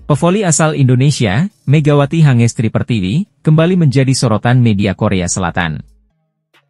Pevoli asal Indonesia, Megawati Hangestri Pertiwi, kembali menjadi sorotan media Korea Selatan.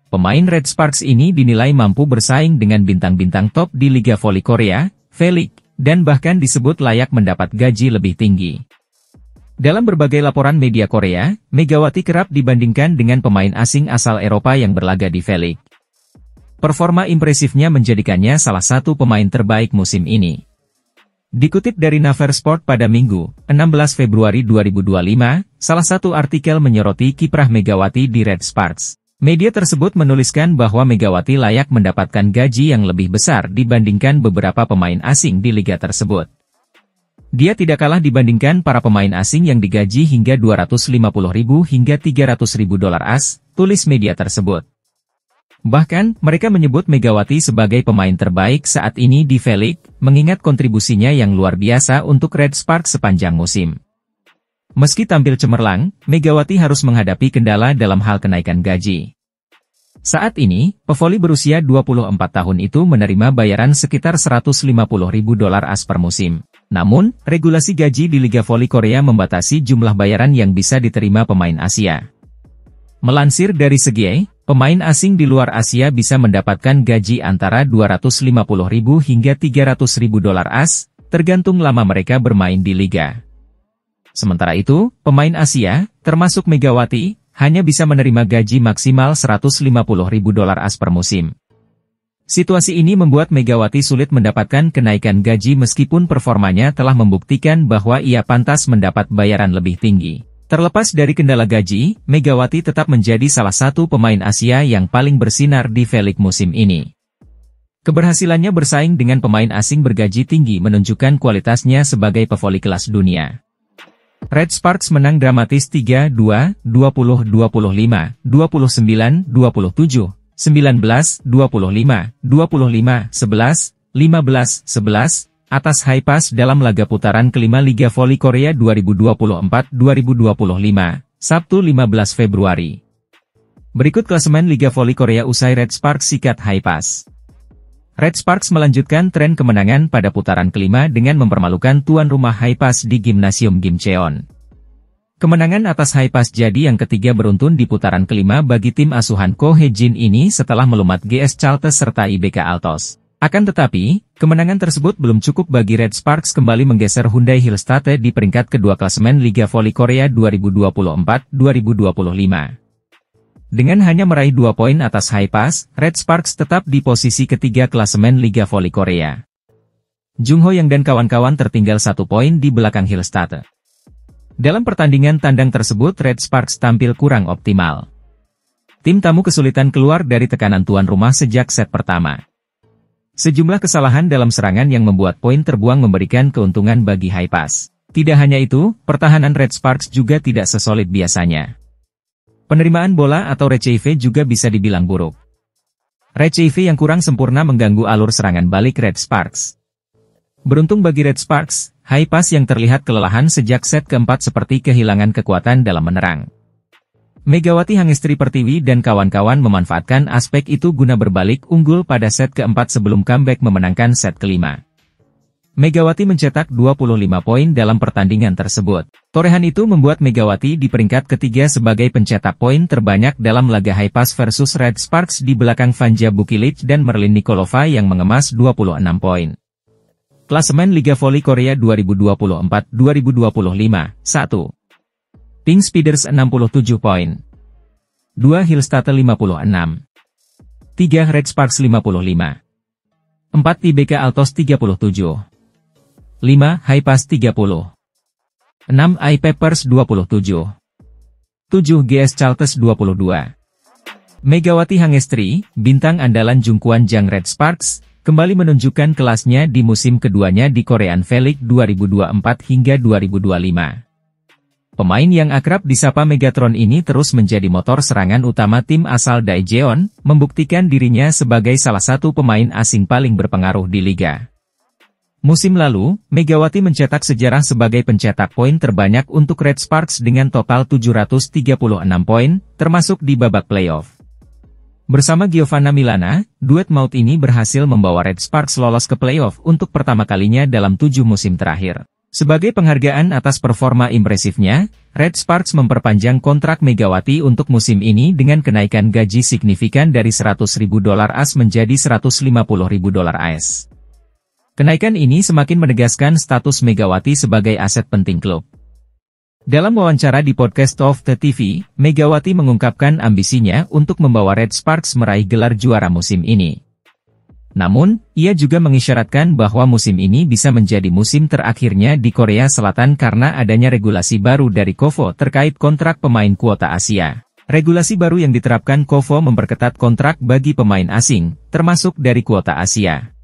Pemain Red Sparks ini dinilai mampu bersaing dengan bintang-bintang top di Liga Voli Korea, V-League, dan bahkan disebut layak mendapat gaji lebih tinggi. Dalam berbagai laporan media Korea, Megawati kerap dibandingkan dengan pemain asing asal Eropa yang berlaga di V-League. Performa impresifnya menjadikannya salah satu pemain terbaik musim ini. Dikutip dari Naver Sport pada Minggu, 16 Februari 2025, salah satu artikel menyoroti kiprah Megawati di Red Sparks. Media tersebut menuliskan bahwa Megawati layak mendapatkan gaji yang lebih besar dibandingkan beberapa pemain asing di liga tersebut. Dia tidak kalah dibandingkan para pemain asing yang digaji hingga 250.000 hingga 300.000 dolar AS, tulis media tersebut. Bahkan, mereka menyebut Megawati sebagai pemain terbaik saat ini di V-League, mengingat kontribusinya yang luar biasa untuk Red Sparks sepanjang musim. Meski tampil cemerlang, Megawati harus menghadapi kendala dalam hal kenaikan gaji. Saat ini, pevoli berusia 24 tahun itu menerima bayaran sekitar 150.000 dolar AS per musim. Namun, regulasi gaji di Liga Voli Korea membatasi jumlah bayaran yang bisa diterima pemain Asia. Melansir dari Segi, pemain asing di luar Asia bisa mendapatkan gaji antara 250.000 hingga 300.000 dolar AS, tergantung lama mereka bermain di liga. Sementara itu, pemain Asia, termasuk Megawati, hanya bisa menerima gaji maksimal 150.000 dolar AS per musim. Situasi ini membuat Megawati sulit mendapatkan kenaikan gaji meskipun performanya telah membuktikan bahwa ia pantas mendapat bayaran lebih tinggi. Terlepas dari kendala gaji, Megawati tetap menjadi salah satu pemain Asia yang paling bersinar di V-League musim ini. Keberhasilannya bersaing dengan pemain asing bergaji tinggi menunjukkan kualitasnya sebagai pevoli kelas dunia. Red Sparks menang dramatis 3-2, 20-25, 29-27, 19-25, 25-11, 15-11, atas Haipas dalam laga putaran kelima Liga Voli Korea 2024-2025, Sabtu 15 Februari. Berikut klasemen Liga Voli Korea usai Red Sparks sikat Haipas. Red Sparks melanjutkan tren kemenangan pada putaran kelima dengan mempermalukan tuan rumah Haipas di Gimnasium Gimcheon. Kemenangan atas Haipas jadi yang ketiga beruntun di putaran kelima bagi tim asuhan Ko Hye-jin ini setelah melumat GS Chalters serta IBK Altos. Akan tetapi, kemenangan tersebut belum cukup bagi Red Sparks kembali menggeser Hyundai Hillstate di peringkat kedua klasemen Liga Voli Korea 2024-2025. Dengan hanya meraih 2 poin atas Haipas, Red Sparks tetap di posisi ketiga klasemen Liga Voli Korea. Jung Ho Yang dan kawan-kawan tertinggal 1 poin di belakang Hillstate. Dalam pertandingan tandang tersebut Red Sparks tampil kurang optimal. Tim tamu kesulitan keluar dari tekanan tuan rumah sejak set pertama. Sejumlah kesalahan dalam serangan yang membuat poin terbuang memberikan keuntungan bagi Haipas. Tidak hanya itu, pertahanan Red Sparks juga tidak sesolid biasanya. Penerimaan bola atau receive juga bisa dibilang buruk. Receive yang kurang sempurna mengganggu alur serangan balik Red Sparks. Beruntung bagi Red Sparks, Haipas yang terlihat kelelahan sejak set keempat seperti kehilangan kekuatan dalam menerang. Megawati Hangestri Pertiwi dan kawan-kawan memanfaatkan aspek itu guna berbalik unggul pada set keempat sebelum comeback memenangkan set kelima. Megawati mencetak 25 poin dalam pertandingan tersebut. Torehan itu membuat Megawati di peringkat ketiga sebagai pencetak poin terbanyak dalam laga Haipas versus Red Sparks di belakang Vanja Bukilic dan Merlin Nikolova yang mengemas 26 poin. Klasemen Liga Voli Korea 2024-2025, 1. Pink Speeders 67 poin. 2 Hillstate 56. 3 Red Sparks 55. 4 IBK Altos 37. 5 Haipas 30. 6 iPeppers 27. 7 GS Chalters 22. Megawati Hangestri, bintang andalan Jungkwan Jang Red Sparks, kembali menunjukkan kelasnya di musim keduanya di Korean V-League 2024 hingga 2025. Pemain yang akrab disapa Megatron ini terus menjadi motor serangan utama tim asal Daejeon, membuktikan dirinya sebagai salah satu pemain asing paling berpengaruh di liga. Musim lalu, Megawati mencetak sejarah sebagai pencetak poin terbanyak untuk Red Sparks dengan total 736 poin, termasuk di babak playoff. Bersama Giovanna Milana, duet maut ini berhasil membawa Red Sparks lolos ke playoff untuk pertama kalinya dalam 7 musim terakhir. Sebagai penghargaan atas performa impresifnya, Red Sparks memperpanjang kontrak Megawati untuk musim ini dengan kenaikan gaji signifikan dari $100.000 menjadi $150.000. Kenaikan ini semakin menegaskan status Megawati sebagai aset penting klub. Dalam wawancara di podcast of the TV, Megawati mengungkapkan ambisinya untuk membawa Red Sparks meraih gelar juara musim ini. Namun, ia juga mengisyaratkan bahwa musim ini bisa menjadi musim terakhirnya di Korea Selatan karena adanya regulasi baru dari KOFO terkait kontrak pemain kuota Asia. Regulasi baru yang diterapkan KOFO memperketat kontrak bagi pemain asing, termasuk dari kuota Asia.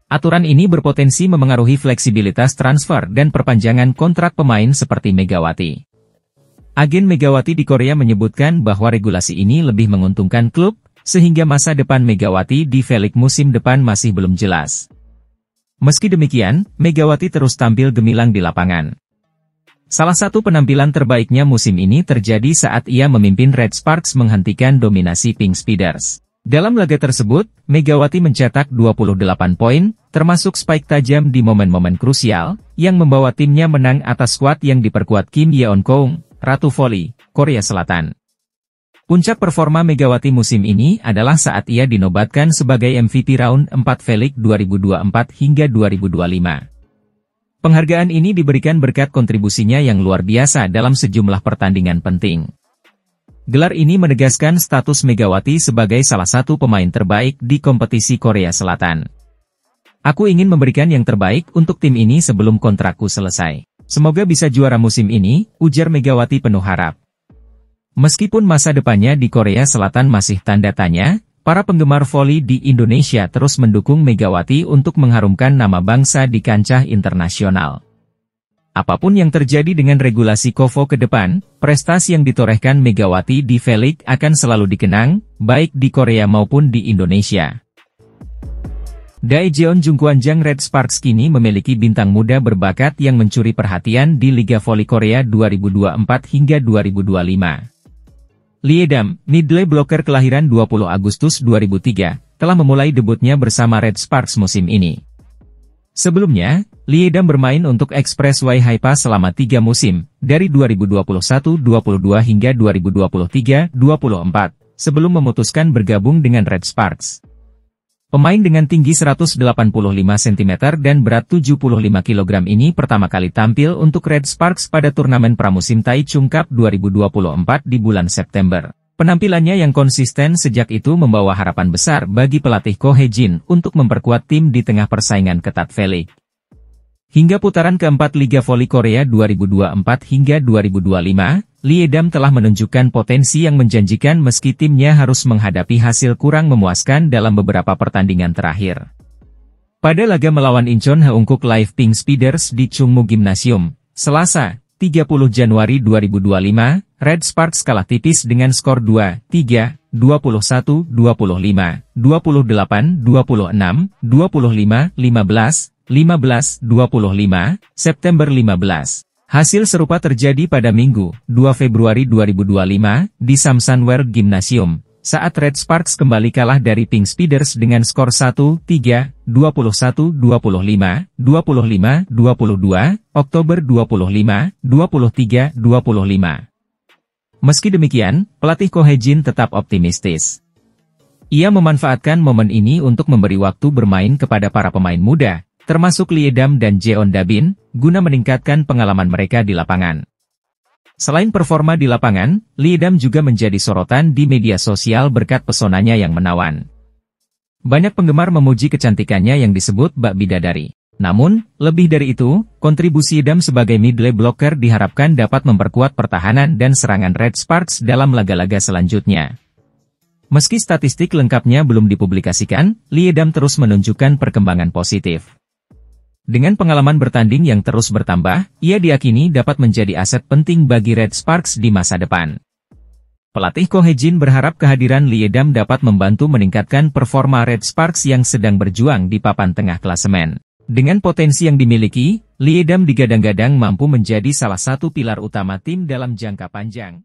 Aturan ini berpotensi memengaruhi fleksibilitas transfer dan perpanjangan kontrak pemain seperti Megawati. Agen Megawati di Korea menyebutkan bahwa regulasi ini lebih menguntungkan klub, sehingga masa depan Megawati di V-League musim depan masih belum jelas. Meski demikian, Megawati terus tampil gemilang di lapangan. Salah satu penampilan terbaiknya musim ini terjadi saat ia memimpin Red Sparks menghentikan dominasi Pink Speeders. Dalam laga tersebut, Megawati mencetak 28 poin, termasuk spike tajam di momen-momen krusial, yang membawa timnya menang atas skuad yang diperkuat Kim Yeon-kung, Ratu Voli, Korea Selatan. Puncak performa Megawati musim ini adalah saat ia dinobatkan sebagai MVP Round 4 V-League 2024 hingga 2025. Penghargaan ini diberikan berkat kontribusinya yang luar biasa dalam sejumlah pertandingan penting. Gelar ini menegaskan status Megawati sebagai salah satu pemain terbaik di kompetisi Korea Selatan. Aku ingin memberikan yang terbaik untuk tim ini sebelum kontrakku selesai. Semoga bisa juara musim ini, ujar Megawati penuh harap. Meskipun masa depannya di Korea Selatan masih tanda tanya, para penggemar voli di Indonesia terus mendukung Megawati untuk mengharumkan nama bangsa di kancah internasional. Apapun yang terjadi dengan regulasi KOFO ke depan, prestasi yang ditorehkan Megawati di V-League akan selalu dikenang, baik di Korea maupun di Indonesia. Daejeon Jungkwanjang Red Sparks kini memiliki bintang muda berbakat yang mencuri perhatian di Liga Voli Korea 2024 hingga 2025. Lee Dam, middle blocker kelahiran 20 Agustus 2003, telah memulai debutnya bersama Red Sparks musim ini. Sebelumnya, Lee Dam bermain untuk Expressway Haifa selama 3 musim, dari 2021-22 hingga 2023-24, sebelum memutuskan bergabung dengan Red Sparks. Pemain dengan tinggi 185 cm dan berat 75 kg ini pertama kali tampil untuk Red Sparks pada turnamen pramusim Taichung Cup 2024 di bulan September. Penampilannya yang konsisten sejak itu membawa harapan besar bagi pelatih Ko Hae-jin untuk memperkuat tim di tengah persaingan ketat V-League. Hingga putaran keempat Liga Voli Korea 2024 hingga 2025, Lee Dam telah menunjukkan potensi yang menjanjikan meski timnya harus menghadapi hasil kurang memuaskan dalam beberapa pertandingan terakhir. Pada laga melawan Incheon Haeunkook Live Pink Speeders di Chungmu Gymnasium, Selasa, 30 Januari 2025, Red Sparks kalah tipis dengan skor 2-3, 21-25, 28-26, 25-15, 15-25, September 15. Hasil serupa terjadi pada Minggu, 2 Februari 2025, di Samsan World Gymnasium, saat Red Sparks kembali kalah dari Pink Speeders dengan skor 1-3, 21-25, 25-22, Oktober 25, 23-25. Meski demikian, pelatih Ko Hae-jin tetap optimistis. Ia memanfaatkan momen ini untuk memberi waktu bermain kepada para pemain muda, termasuk Lee Dam dan Jeon Dabin, guna meningkatkan pengalaman mereka di lapangan. Selain performa di lapangan, Lee Dam juga menjadi sorotan di media sosial berkat pesonanya yang menawan. Banyak penggemar memuji kecantikannya yang disebut bak bidadari. Namun, lebih dari itu, kontribusi Dam sebagai middle blocker diharapkan dapat memperkuat pertahanan dan serangan Red Sparks dalam laga-laga selanjutnya. Meski statistik lengkapnya belum dipublikasikan, Lee Dam terus menunjukkan perkembangan positif. Dengan pengalaman bertanding yang terus bertambah, ia diyakini dapat menjadi aset penting bagi Red Sparks di masa depan. Pelatih Ko Hae-jin berharap kehadiran Lee Dam dapat membantu meningkatkan performa Red Sparks yang sedang berjuang di papan tengah klasemen. Dengan potensi yang dimiliki, Lee Dam digadang-gadang mampu menjadi salah satu pilar utama tim dalam jangka panjang.